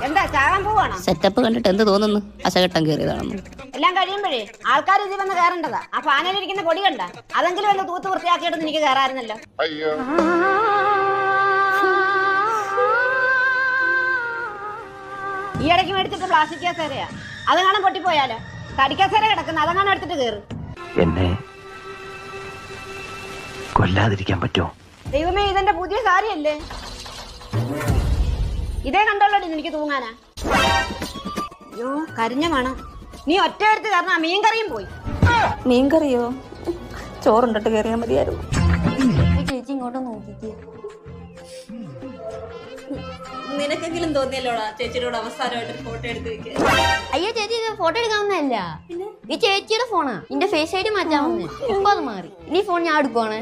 എന്താ ചാകാൻ പോവാണോ? സെറ്റപ്പ് കണ്ടിട്ട് എന്ത് തോന്നുന്നു? അശകട്ടം കയറിയതാണെന്ന്. എല്ലാം കഴിയുമ്പോഴേ ആൾക്കാർ ഇതിൽ വന്ന് കയറേണ്ടതാ. ആ ഫാനിലിരിക്കുന്ന പൊടി കണ്ട അതെങ്കിലും ഒന്ന് തൂത്ത് വൃത്തിയാക്കിയിട്ട് എനിക്ക് കയറാറുന്നല്ലോ. ഈ ഇടയ്ക്ക് മേടിച്ചിട്ട് പ്ലാസ്റ്റിക് കസേരയാ. അത് കാണാൻ പൊട്ടിപ്പോയാലോ? തടിക്കസേര കിടക്കുന്ന അതങ്ങനെ എടുത്തിട്ട് കയറും. എന്നെ കൊല്ലാതിരിക്കാൻ പറ്റുമോ? ദൈവമേ, ഇതെന്റെ പുതിയ സാരിയല്ലേ? ഇതേ കണ്ടോളടി എനിക്ക് തൂങ്ങാനാ. അയ്യോ, കരിഞ്ഞ മണം. നീ ഒറ്റ എടുത്ത് കാരണം മീൻകറിയും പോയി. മീൻകറിയോ? ചോറുണ്ടിട്ട് കയറിയാൽ മതിയായിരുന്നു. ചേച്ചി ഇങ്ങോട്ട് നോക്കിക്കേ. നിനക്കെങ്കിലും തോന്നിയല്ലോടാ ചേച്ചിയോട് അവസാനമായിട്ട് ഫോട്ടോ എടുത്ത് വെക്കാൻ? അയ്യോ ചേച്ചി, ഇത് ഫോട്ടോ എടുക്കാവുന്നതല്ല. ഈ ചേച്ചിയുടെ ഫോണാ. എന്റെ ഫേസ് ഐഡി മാറ്റാവുന്നേ. ഇപ്പൊ അത് മാറി. ഇനി ഫോൺ ഞാൻ എടുക്കുവാണ്.